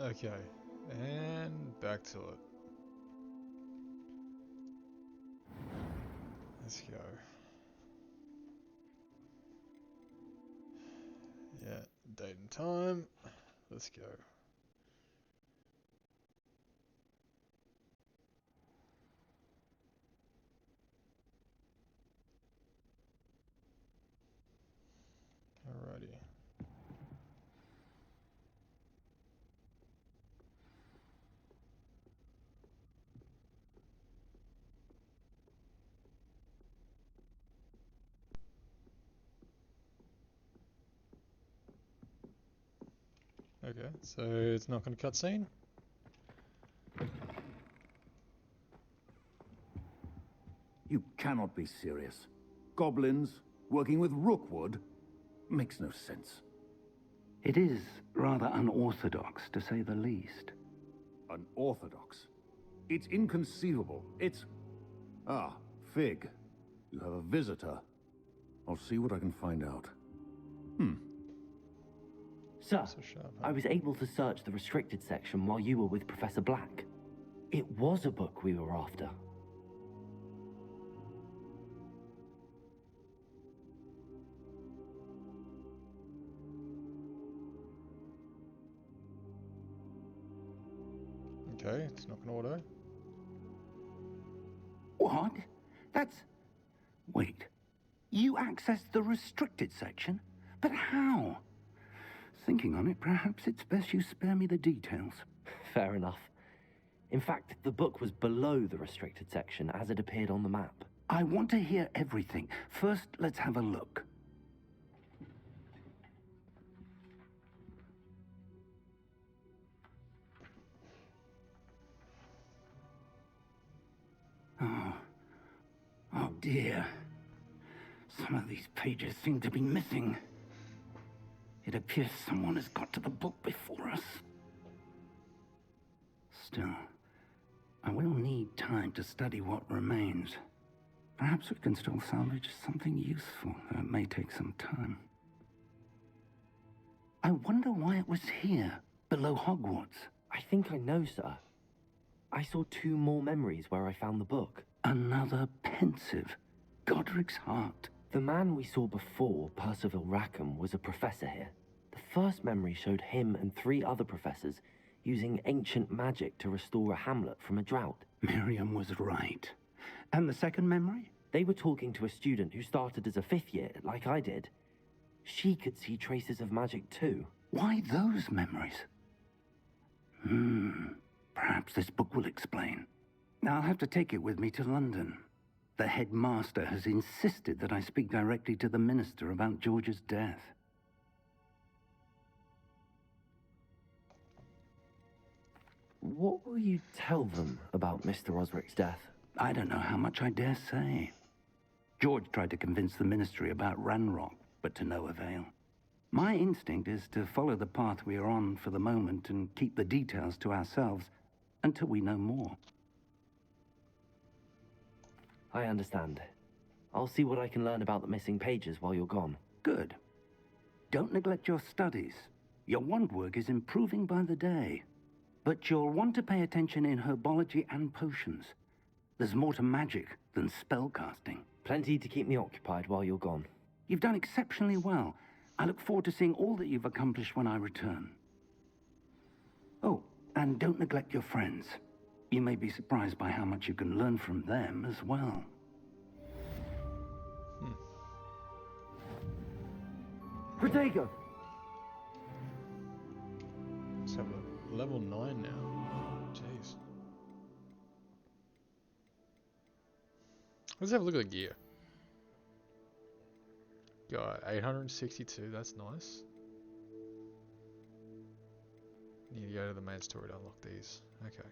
Okay, and back to it. Let's go. Yeah, date and time. Let's go. Alrighty. Okay, so it's not going to cutscene. You cannot be serious. Goblins working with Rookwood makes no sense. It is rather unorthodox, to say the least. Unorthodox? It's inconceivable. It's... Ah, Fig. You have a visitor. I'll see what I can find out. Sir, So sharp, huh? I was able to search the restricted section while you were with Professor Black. It was a book we were after. Okay, it's not going to auto. What? That's... Wait. You accessed the restricted section? But how? Thinking on it, perhaps it's best you spare me the details. Fair enough. In fact, the book was below the restricted section as it appeared on the map. I want to hear everything. First, let's have a look. Oh. Oh dear. Some of these pages seem to be missing. It appears someone has got to the book before us. Still, I will need time to study what remains. Perhaps we can still salvage something useful, though it may take some time. I wonder why it was here, below Hogwarts. I think I know, sir. I saw 2 more memories where I found the book. Another pensive. Godric's heart. The man we saw before, Percival Rackham, was a professor here. The first memory showed him and 3 other professors using ancient magic to restore a hamlet from a drought. Miriam was right. And the second memory? They were talking to a student who started as a 5th year, like I did. She could see traces of magic too. Why those memories? Perhaps this book will explain. I'll have to take it with me to London. The headmaster has insisted that I speak directly to the minister about George's death. What will you tell them about Mr. Osric's death? I don't know how much I dare say. George tried to convince the ministry about Ranrock, but to no avail. My instinct is to follow the path we are on for the moment and keep the details to ourselves until we know more. I understand. I'll see what I can learn about the missing pages while you're gone. Good. Don't neglect your studies. Your wand work is improving by the day. But you'll want to pay attention in herbology and potions. There's more to magic than spellcasting. Plenty to keep me occupied while you're gone. You've done exceptionally well. I look forward to seeing all that you've accomplished when I return. Oh, and don't neglect your friends. You may be surprised by how much you can learn from them as well. Protego! Let's have a level 9 now. Jeez. Let's have a look at the gear. Got 862, that's nice. Need to go to the main story to unlock these. Okay.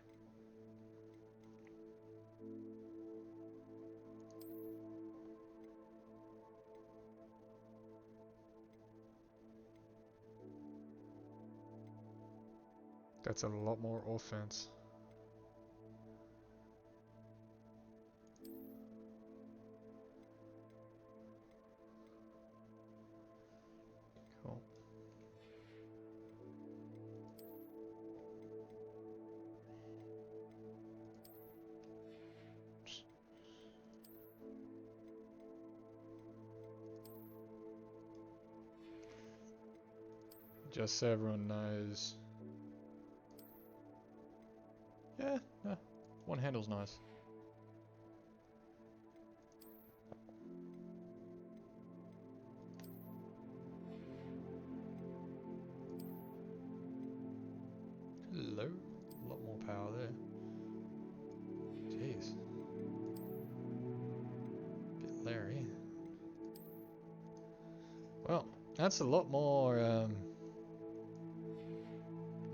That's a lot more offense. Cool. Just so everyone knows. Yeah, no, one handle's nice. Hello, a lot more power there. Jeez. Bit Larry. Well, that's a lot more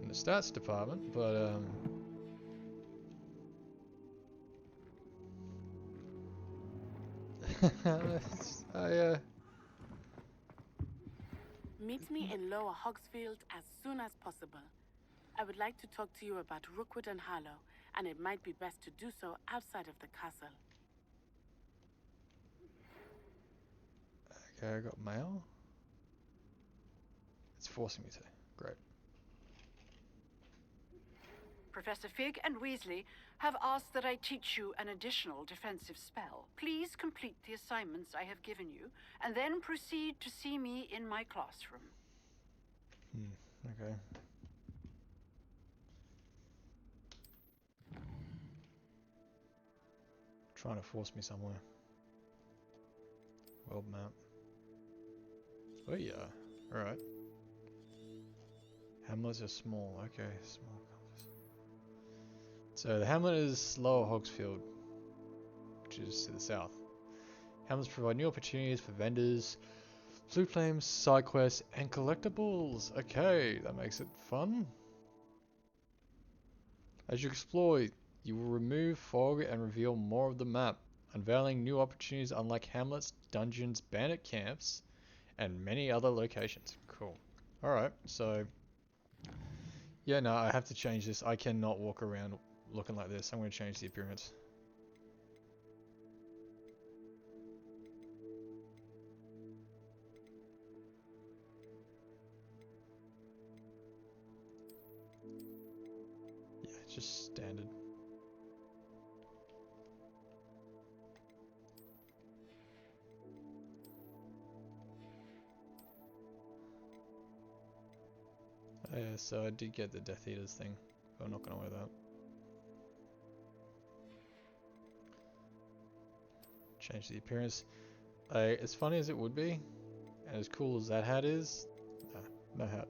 in the stats department, but Meet me in Lower Hogsfield as soon as possible. I would like to talk to you about Rookwood and Harlow, and it might be best to do so outside of the castle. okay, I got mail. It's forcing me to. Great. Professor Fig and Weasley have asked that I teach you an additional defensive spell. Please complete the assignments I have given you, and then proceed to see me in my classroom. Okay. Trying to force me somewhere. World map. Oh yeah. Alright. Hamlets are small. Okay, small compass. So the hamlet is Lower Hogsfield, which is to the south. Hamlets provide new opportunities for vendors, flute flames, side quests, and collectibles. Okay, that makes it fun. As you explore, you will remove fog and reveal more of the map, unveiling new opportunities unlike hamlets, dungeons, bandit camps, and many other locations. Cool. Alright, so yeah, no, I have to change this. I cannot walk around looking like this. I'm going to change the appearance. Yeah, it's just standard. Yeah, so I did get the Death Eaters thing, but I'm not going to wear that. Change the appearance. As funny as it would be, and as cool as that hat is, no hat.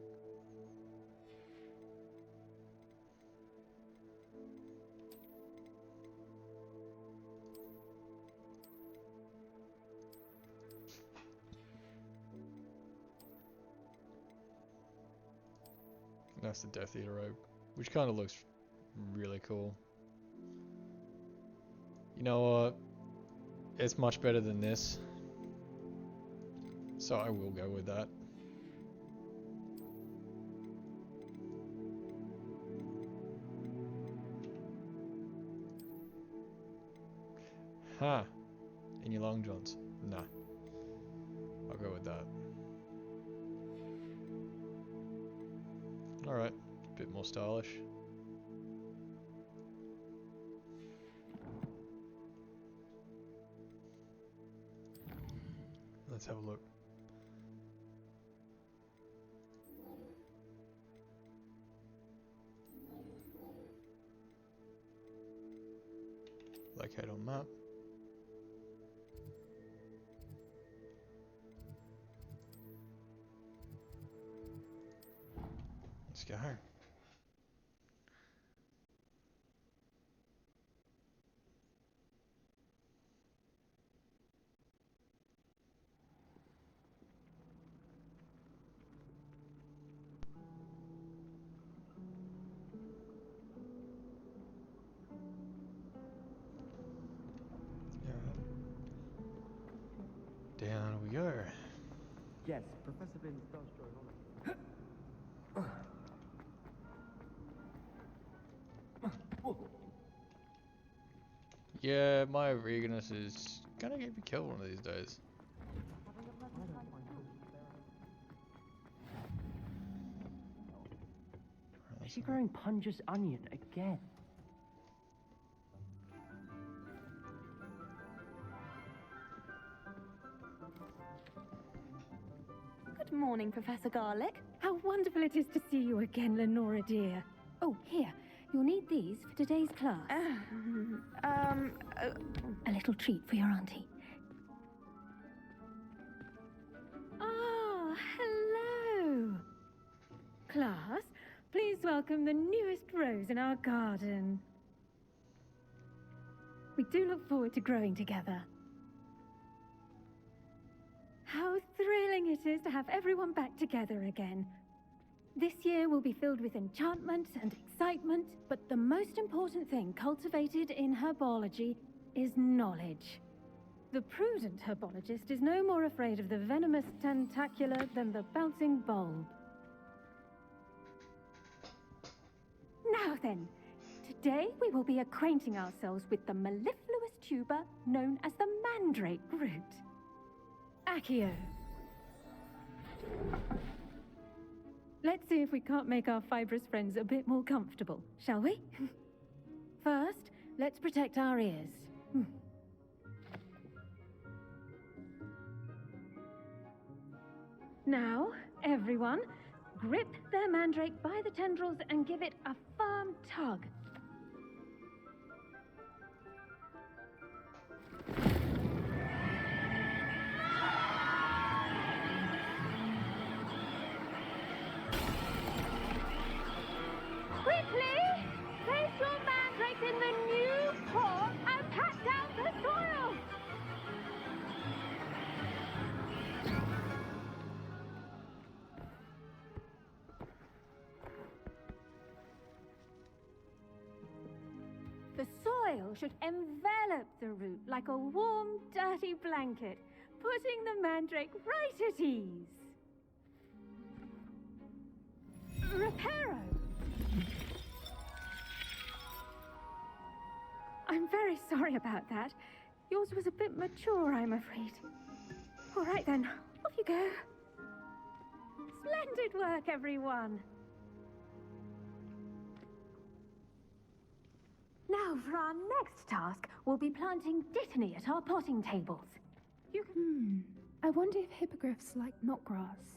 That's the Death Eater robe, which kind of looks really cool. You know what? It's much better than this, so I will go with that. Huh. In your long johns? Nah. I'll go with that. Alright. A bit more stylish. Let's have a look. Locate on map. Let's go. Down we go. Yes, Professor Binns does join on. Yeah, my eagerness is gonna get me killed one of these days. Is she growing Punja's onion again? Good morning, Professor Garlick. How wonderful it is to see you again, Lenora dear. Oh, here. You'll need these for today's class. A little treat for your auntie. Ah, hello. Class, please welcome the newest rose in our garden. We do look forward to growing together. How thrilling it is to have everyone back together again. This year will be filled with enchantment and excitement, but the most important thing cultivated in herbology is knowledge. The prudent herbologist is no more afraid of the venomous tentacula than the bouncing bulb. Now then, today we will be acquainting ourselves with the mellifluous tuber known as the mandrake root. Accio. Let's see if we can't make our fibrous friends a bit more comfortable, shall we? First, let's protect our ears. Now, everyone, grip their mandrake by the tendrils and give it a firm tug. Quickly! Place your mandrakes in the new pot and pat down the soil! The soil should envelop the root like a warm, dirty blanket, putting the mandrake right at ease. Reparo! I'm very sorry about that. Yours was a bit mature, I'm afraid. All right then, off you go. Splendid work, everyone. Now, for our next task, we'll be planting dittany at our potting tables. You can... I wonder if hippogriffs like knotgrass.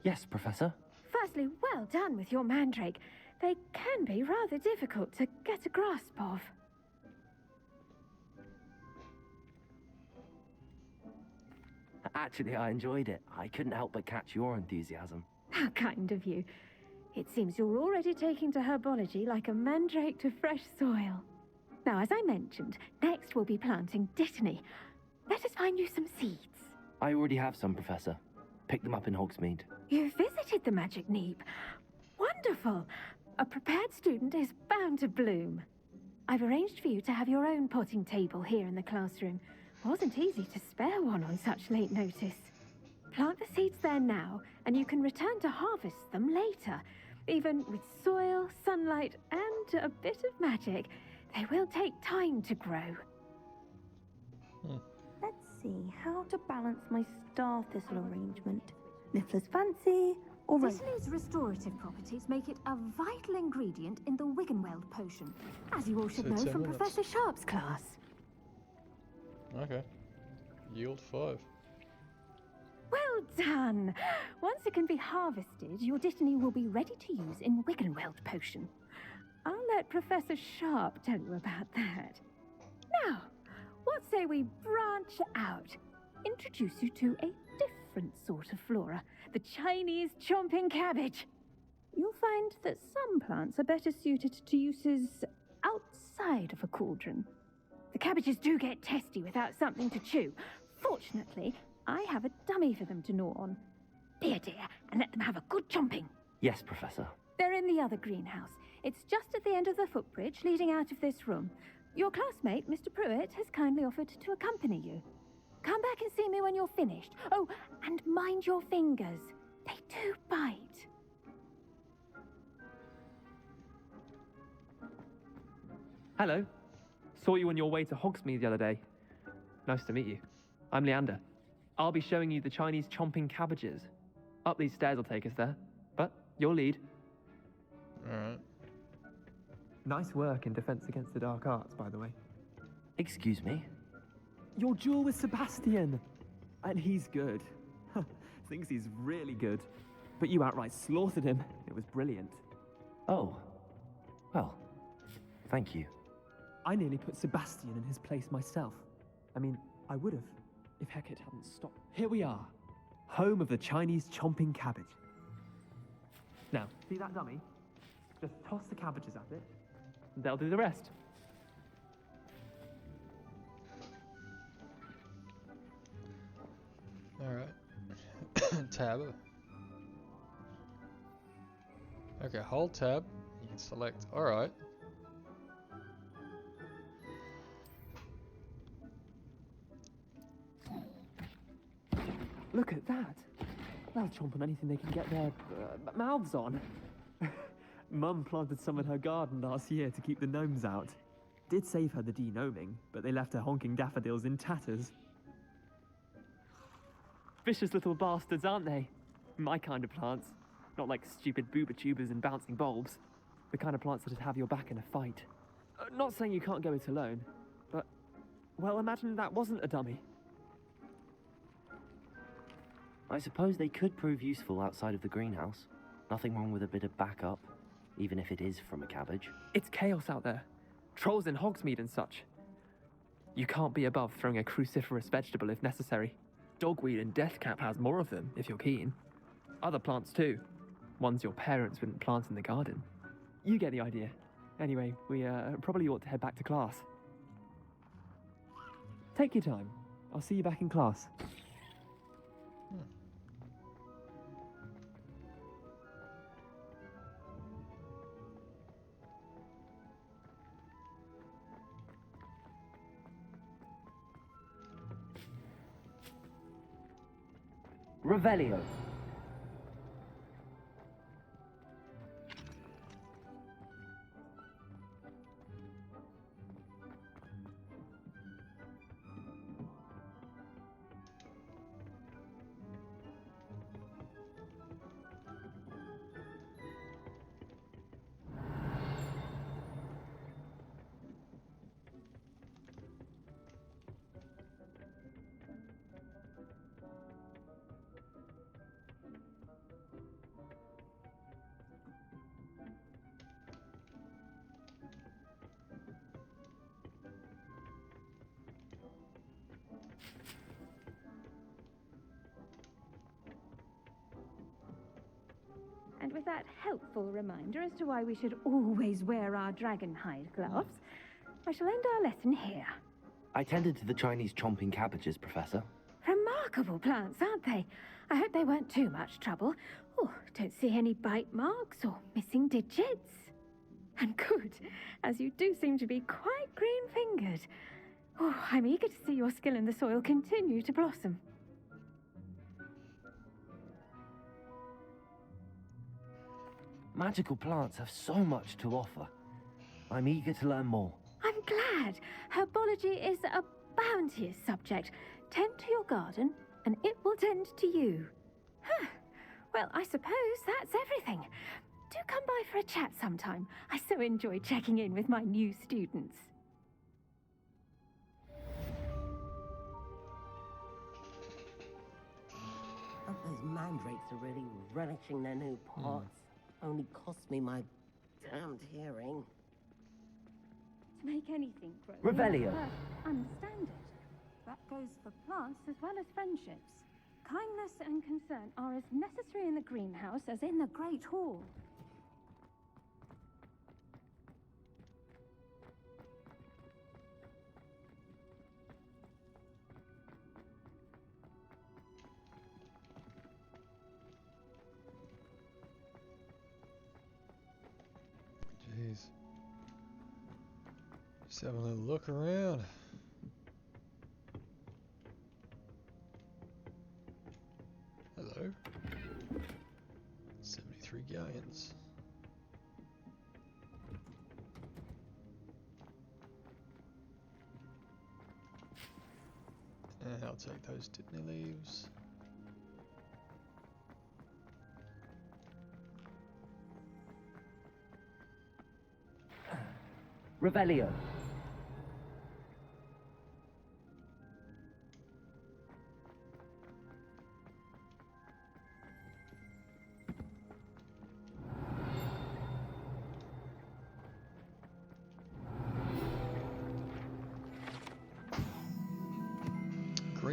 Yes, Professor. Firstly, well done with your mandrake. They can be rather difficult to get a grasp of. Actually, I enjoyed it. I couldn't help but catch your enthusiasm. How kind of you. It seems you're already taking to herbology like a mandrake to fresh soil. Now, as I mentioned, next we'll be planting dittany. Let us find you some seeds. I already have some, Professor. Picked them up in Hogsmeade. You visited the Magic Neep. Wonderful. A prepared student is bound to bloom. I've arranged for you to have your own potting table here in the classroom. Wasn't easy to spare one on such late notice. Plant the seeds there now, and you can return to harvest them later. Even with soil, sunlight, and a bit of magic, they will take time to grow. Let's see how to balance my star thistle arrangement. Niffler's fancy, or Dittany's restorative properties make it a vital ingredient in the Wiggenweld potion, as you all should So know 10 from minutes. Professor Sharp's class. Okay. Yield 5. Well done! Once it can be harvested, your dittany will be ready to use in Wiggenweld potion. I'll let Professor Sharp tell you about that. Now, what say we branch out? Introduce you to a different sort of flora, the Chinese chomping cabbage. You'll find that some plants are better suited to uses outside of a cauldron. The cabbages do get testy without something to chew. Fortunately, I have a dummy for them to gnaw on. Be a dear, and let them have a good chomping. Yes, Professor. They're in the other greenhouse. It's just at the end of the footbridge leading out of this room. Your classmate, Mr. Pruitt, has kindly offered to accompany you. Come back and see me when you're finished. Oh, and mind your fingers. They do bite. Hello. Saw you on your way to Hogsmeade the other day. Nice to meet you. I'm Leander. I'll be showing you the Chinese chomping cabbages. Up these stairs will take us there. But your lead. Alright. Nice work in Defense Against the Dark Arts, by the way. Excuse me? Your duel with Sebastian. And he's good. Thinks he's really good. But you outright slaughtered him. It was brilliant. Oh. Well, thank you. I nearly put Sebastian in his place myself. I mean, I would have, if Hecate hadn't stopped. Here we are, home of the Chinese chomping cabbage. Now, see that dummy? Just toss the cabbages at it, and they'll do the rest. Alright. Tab. Okay, hold tab. You can select. Alright. Look at that. They'll chomp on anything they can get their mouths on. Mum planted some in her garden last year to keep the gnomes out. Did save her the denoming, but they left her honking daffodils in tatters. Vicious little bastards, aren't they? My kind of plants. Not like stupid booba tubers and bouncing bulbs. The kind of plants that'd have your back in a fight. Not saying you can't go it alone, but, well, imagine that wasn't a dummy. I suppose they could prove useful outside of the greenhouse. Nothing wrong with a bit of backup, even if it is from a cabbage. It's chaos out there. Trolls in Hogsmeade and such. You can't be above throwing a cruciferous vegetable if necessary. Dogweed and deathcap has more of them, if you're keen. Other plants too. Ones your parents wouldn't plant in the garden. You get the idea. Anyway, we probably ought to head back to class. Take your time. I'll see you back in class. Revelio. And with that helpful reminder as to why we should always wear our dragonhide gloves, I shall end our lesson here. I tended to the Chinese chomping cabbages, Professor. Remarkable plants, aren't they? I hope they weren't too much trouble. Oh, don't see any bite marks or missing digits. And good, as you do seem to be quite green-fingered. Oh, I'm eager to see your skill in the soil continue to blossom. Magical plants have so much to offer. I'm eager to learn more. I'm glad. Herbology is a bounteous subject. Tend to your garden, and it will tend to you. Huh. Well, I suppose that's everything. Do come by for a chat sometime. I so enjoy checking in with my new students. Those mandrakes are really relishing their new pots. Only cost me my damned hearing. To make anything grow, Revelio. first understand it. That goes for plants as well as friendships. Kindness and concern are as necessary in the greenhouse as in the Great Hall. Jeez. Just having a little look around. Hello. 73 galleons. And I'll take those Titney leaves. Revelio.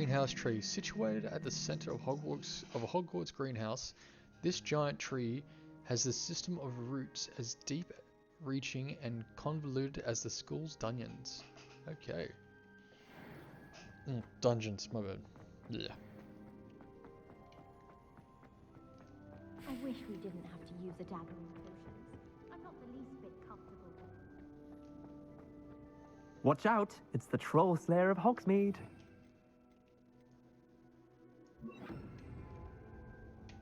greenhouse tree. Situated at the center of a Hogwarts greenhouse, this giant tree has a system of roots as deep, reaching, and convoluted as the school's dungeons. Okay. Dungeons, my bad. Yeah. I wish we didn't have to use a dagger and potions. I'm not the least bit comfortable with it. Watch out! It's the Troll Slayer of Hogsmeade.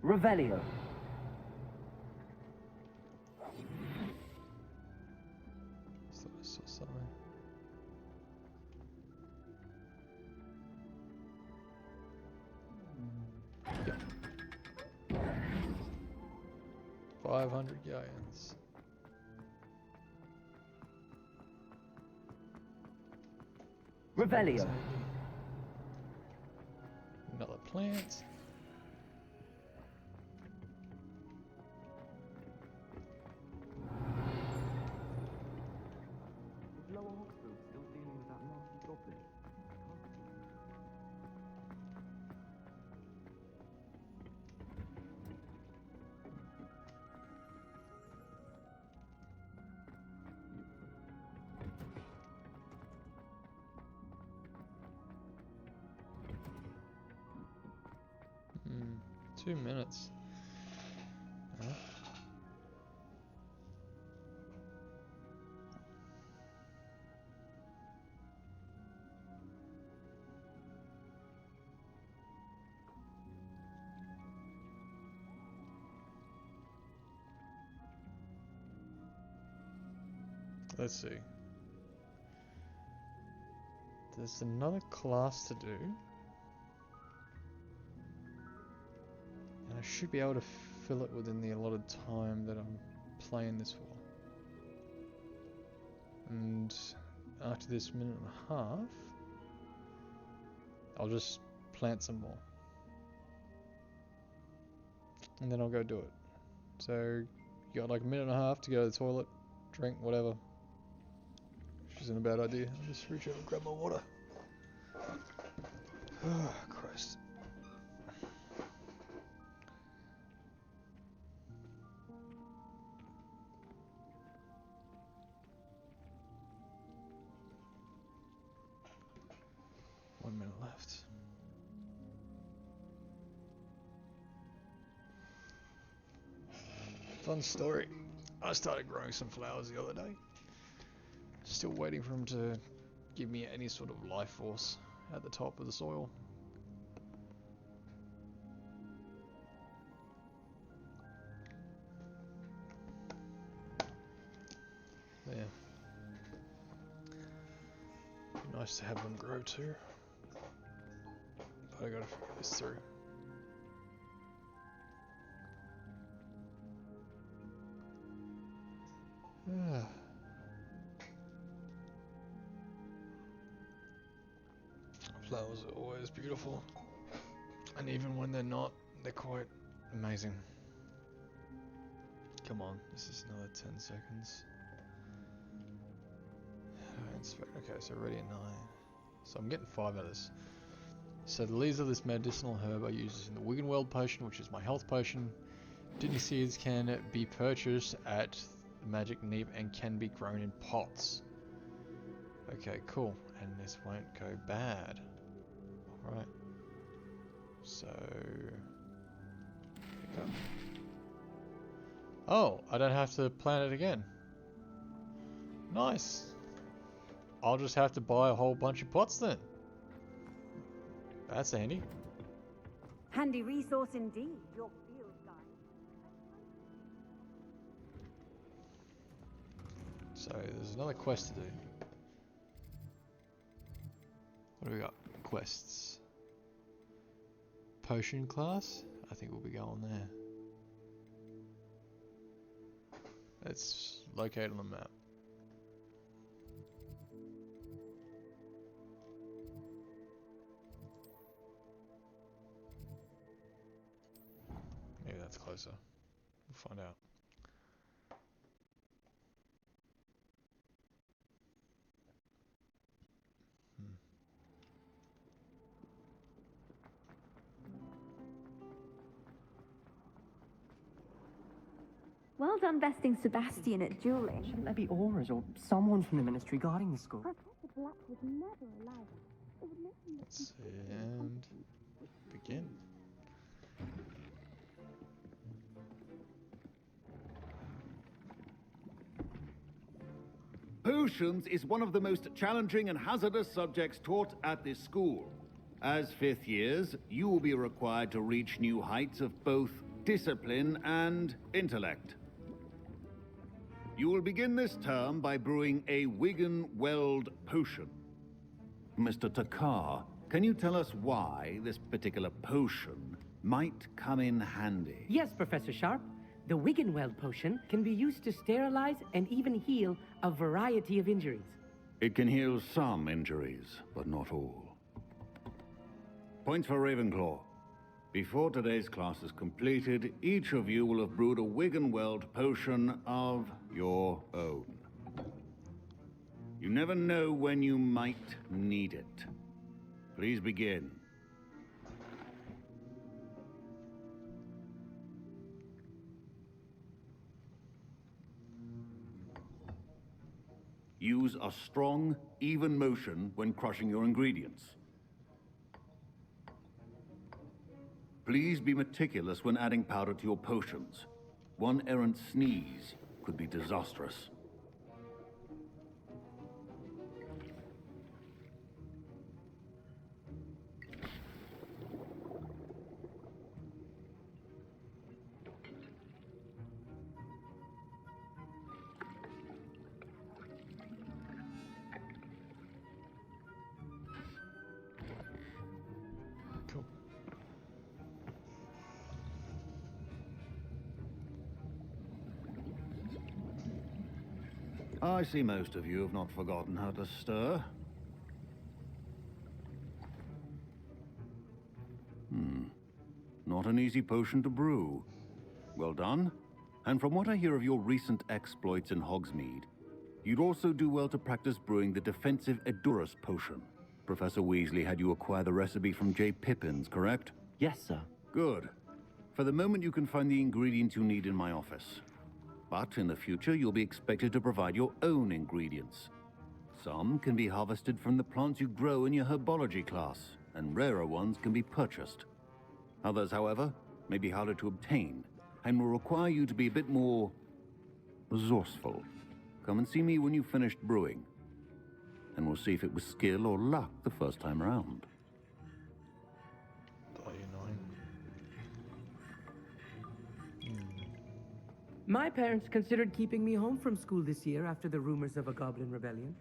Revelio. So I saw something. Yep. 500 galleons. Revelio. Another plant. Lower Hogsfield still dealing with that nasty goblin. Hmm, 2 minutes. Huh? Let's see. There's another class to do. And I should be able to fill it within the allotted time that I'm playing this for. And after this minute and a half, I'll just plant some more. And then I'll go do it. So, you got like a minute and a half to go to the toilet, drink, whatever. Which isn't a bad idea. I'll just reach over and grab my water. Oh, Christ. One minute left. Fun story. I started growing some flowers the other day. Still waiting for them to give me any sort of life force at the top of the soil. Yeah. Be nice to have them grow too. But I gotta figure this through. Flowers are always beautiful, and even when they're not, they're quite amazing. Come on, this is another 10 seconds. Okay, so ready at 9. So I'm getting 5 out of this. So the leaves of this medicinal herb I use in the Wiggenweld potion, which is my health potion. Dittany seeds can be purchased at Magic Neep and can be grown in pots. Okay, cool. And this won't go bad. Alright. So... pick up. Oh, I don't have to plant it again. Nice. I'll just have to buy a whole bunch of pots then. That's handy. Handy resource indeed, your field guide. So there's another quest to do. What do we got? Quests. Potion class? I think we'll be going there. It's located on the map. Maybe that's closer. We'll find out. Well done besting Sebastian at dueling. Shouldn't there be auras or someone from the ministry guarding the school? Professor Black would never allow that. It would make him look Let's see, and begin. Potions is one of the most challenging and hazardous subjects taught at this school. As fifth years, you will be required to reach new heights of both discipline and intellect. You will begin this term by brewing a Wigan Weld potion. Mr. Takar, can you tell us why this particular potion might come in handy? Yes, Professor Sharp. The Wiggenweld potion can be used to sterilize and even heal a variety of injuries. It can heal some injuries, but not all. Points for Ravenclaw. Before today's class is completed, each of you will have brewed a Wiggenweld potion of your own. You never know when you might need it. Please begin. Use a strong, even motion when crushing your ingredients. Please be meticulous when adding powder to your potions. One errant sneeze could be disastrous. Cool. I see most of you have not forgotten how to stir. Not an easy potion to brew. Well done. And from what I hear of your recent exploits in Hogsmeade, you'd also do well to practice brewing the defensive Edurus potion. Professor Weasley had you acquire the recipe from J. Pippins, correct? Yes, sir. Good. For the moment, you can find the ingredients you need in my office. But in the future, you'll be expected to provide your own ingredients. Some can be harvested from the plants you grow in your herbology class, and rarer ones can be purchased. Others, however, may be harder to obtain, and will require you to be a bit more resourceful. Come and see me when you've finished brewing, and we'll see if it was skill or luck the first time around. Bloody annoying. My parents considered keeping me home from school this year after the rumors of a goblin rebellion.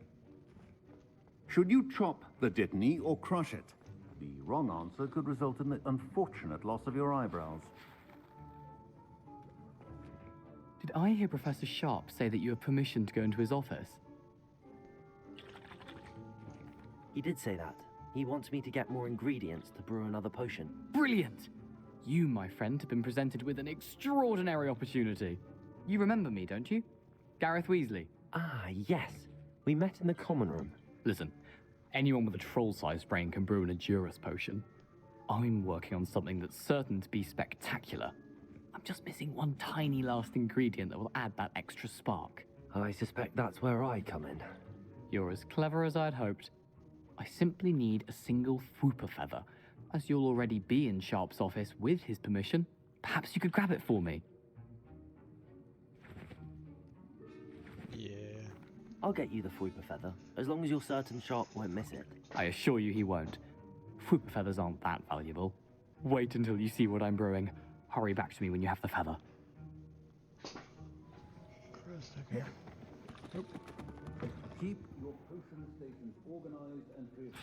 Should you chop the dittany or crush it? The wrong answer could result in the unfortunate loss of your eyebrows. Did I hear Professor Sharp say that you have permission to go into his office? He did say that. He wants me to get more ingredients to brew another potion. Brilliant! You, my friend, have been presented with an extraordinary opportunity. You remember me, don't you? Gareth Weasley. Ah, yes. We met in the common room. Listen, anyone with a troll-sized brain can brew an Edurus potion. I'm working on something that's certain to be spectacular. I'm just missing one tiny last ingredient that will add that extra spark. I suspect that's where I come in. You're as clever as I'd hoped. I simply need a single Fwooper feather. As you'll already be in Sharp's office with his permission, perhaps you could grab it for me. Yeah. I'll get you the Fwooper feather, as long as you're certain Sharp won't miss it. I assure you he won't. Fwooper feathers aren't that valuable. Wait until you see what I'm brewing. Hurry back to me when you have the feather. Christ, okay. Nope. Keep your potion stations organized and free of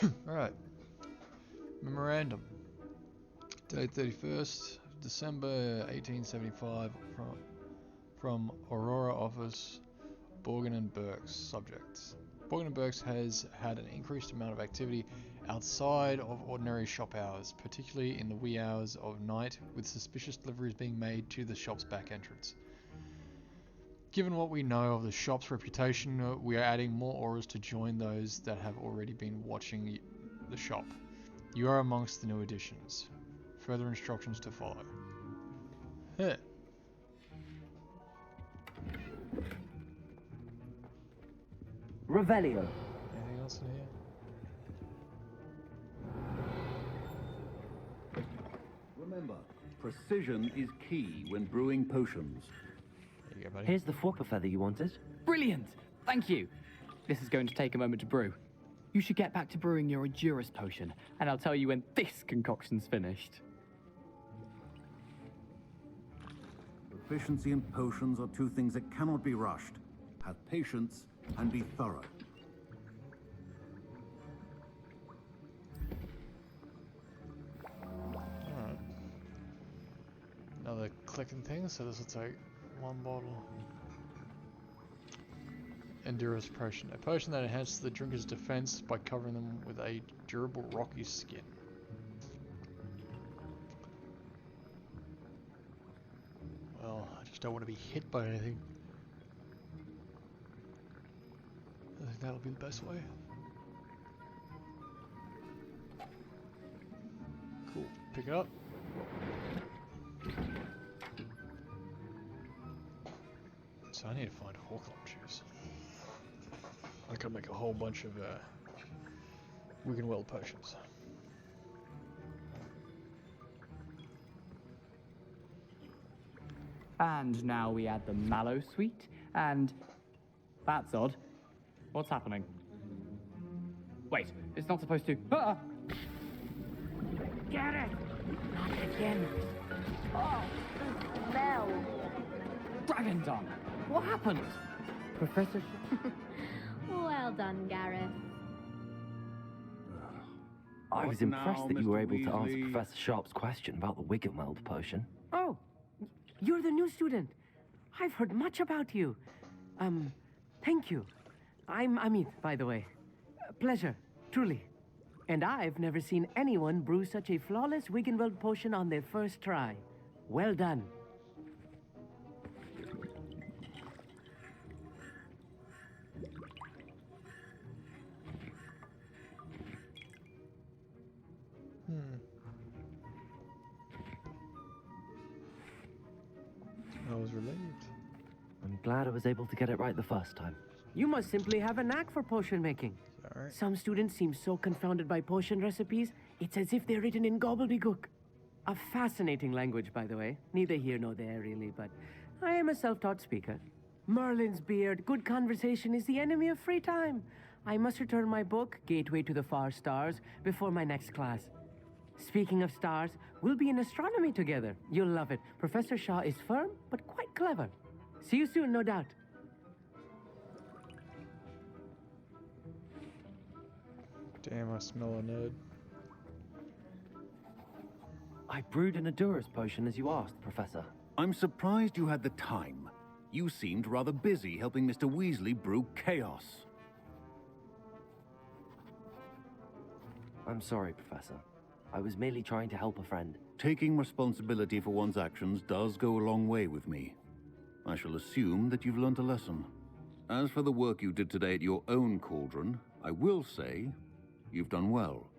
cost. Alright. Memorandum. Date 31st December 1875 from Aurora Office, Borgin and Burkes. Subjects. Borgin and Burkes has had an increased amount of activity outside of ordinary shop hours, particularly in the wee hours of night, with suspicious deliveries being made to the shop's back entrance. Given what we know of the shop's reputation, we are adding more auras to join those that have already been watching the shop. You are amongst the new additions. Further instructions to follow. Huh. Revelio. Anything else in here? Remember, precision is key when brewing potions. There you go, buddy. Here's the Fwooper feather you wanted. Brilliant! Thank you! This is going to take a moment to brew. You should get back to brewing your Endurus potion, and I'll tell you when this concoction's finished. Proficiency and potions are two things that cannot be rushed. Have patience and be thorough. Alright. Another clicking thing, so this will take one bottle. Endurus potion. A potion that enhances the drinker's defense by covering them with a durable rocky skin. Well, I just don't want to be hit by anything. I think that'll be the best way. Cool. Pick it up. So I need to find Hawklum juice. I could make a whole bunch of Wiggenweld potions. And now we add the Mallow Sweet, and that's odd. What's happening? Wait, it's not supposed to. Ah! Get it! Not again. Oh, the smell. Dragon Tongue! What happened? Professor... Well done, Gareth. I was What now, impressed that you were Mr. able to answer Weasley? Professor Sharp's question about the Wiggenweld potion. Oh, you're the new student. I've heard much about you. Thank you. I'm Amit, by the way. Pleasure, truly. And I've never seen anyone brew such a flawless Wiggenweld potion on their first try. Well done. I was relieved. I'm glad I was able to get it right the first time. You must simply have a knack for potion making. Alright. Some students seem so confounded by potion recipes, it's as if they're written in gobbledygook. A fascinating language, by the way. Neither here nor there, really, but I am a self-taught speaker. Merlin's beard, good conversation is the enemy of free time. I must return my book, Gateway to the Far Stars, before my next class. Speaking of stars, we'll be in astronomy together. You'll love it. Professor Shaw is firm, but quite clever. See you soon, no doubt. Damn, I smell a nerd. I brewed an Endurus potion as you asked, Professor. I'm surprised you had the time. You seemed rather busy helping Mr. Weasley brew chaos. I'm sorry, Professor. I was merely trying to help a friend. Taking responsibility for one's actions does go a long way with me. I shall assume that you've learnt a lesson. As for the work you did today at your own cauldron, I will say you've done well.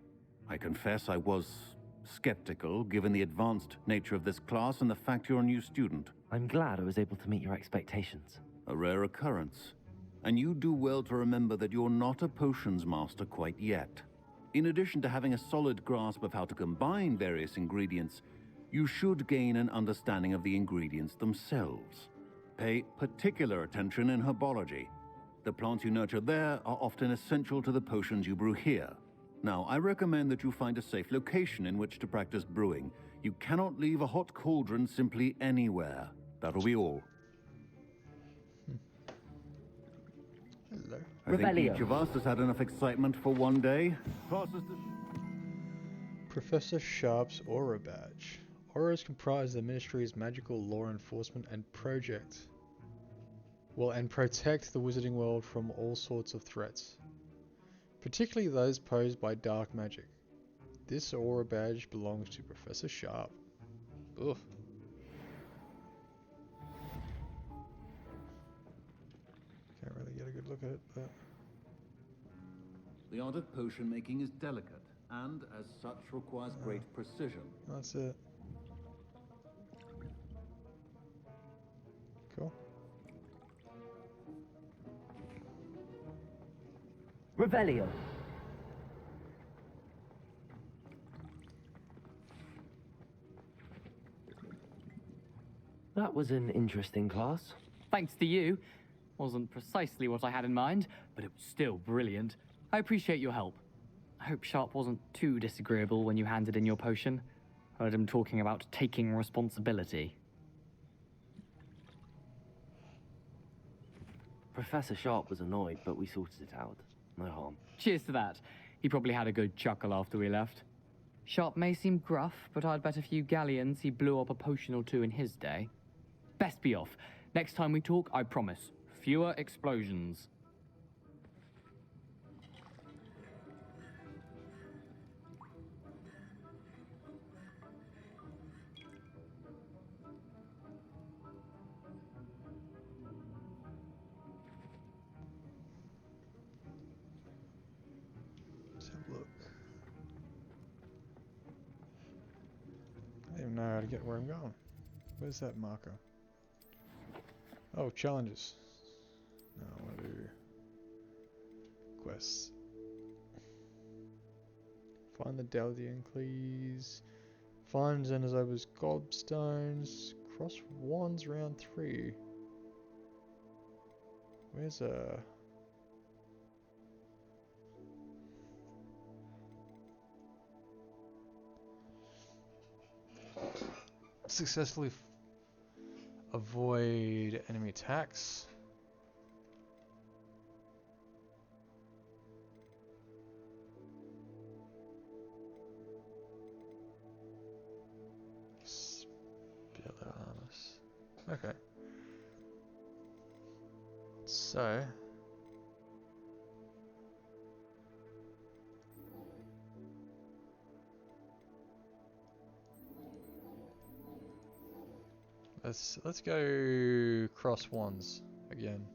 I confess I was skeptical, given the advanced nature of this class and the fact you're a new student. I'm glad I was able to meet your expectations. A rare occurrence. And you do well to remember that you're not a potions master quite yet. In addition to having a solid grasp of how to combine various ingredients, you should gain an understanding of the ingredients themselves. Pay particular attention in herbology. The plants you nurture there are often essential to the potions you brew here. Now, I recommend that you find a safe location in which to practice brewing. You cannot leave a hot cauldron simply anywhere. That'll be all. Hello. I think each of us has had enough excitement for one day. Professor Sharp's Aura Badge. Auras comprise the Ministry's magical law enforcement and protect the wizarding world from all sorts of threats, particularly those posed by dark magic. This Aura Badge belongs to Professor Sharp. Ugh. good look at it, but The art of potion making is delicate, and as such requires great precision. that's it. Cool. Revelio. That was an interesting class. Thanks to you. Wasn't precisely what I had in mind, but it was still brilliant. I appreciate your help. I hope Sharp wasn't too disagreeable when you handed in your potion. Heard him talking about taking responsibility. Professor Sharp was annoyed, but we sorted it out. No harm. Cheers to that. He probably had a good chuckle after we left. Sharp may seem gruff, but I'd bet a few galleons he blew up a potion or two in his day. Best be off. Next time we talk, I promise. Fewer explosions. Let's have a look. I don't even know how to get where I'm going. Where's that marker? Oh, challenges. No, I want to do quests. Find the Daldiancles. Find Xenozoba's gobstones. Cross wands round 3. Where's successfully avoid enemy attacks. Spellarmus. Okay. So let's go cross wands again.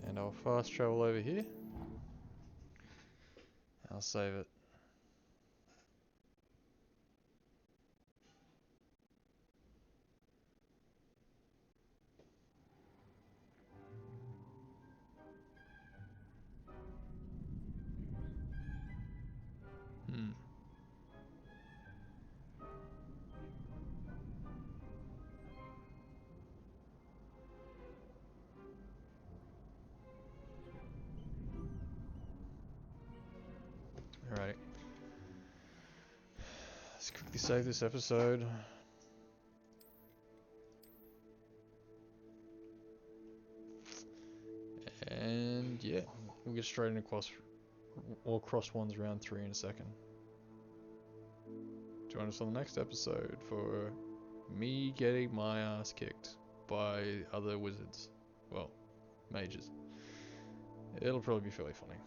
And I'll fast travel over here. I'll save it. Alrighty. Let's quickly save this episode. And yeah, we'll get straight into cross wands round 3 in a second. Join us on the next episode for me getting my ass kicked by other wizards. Well, mages. It'll probably be fairly funny.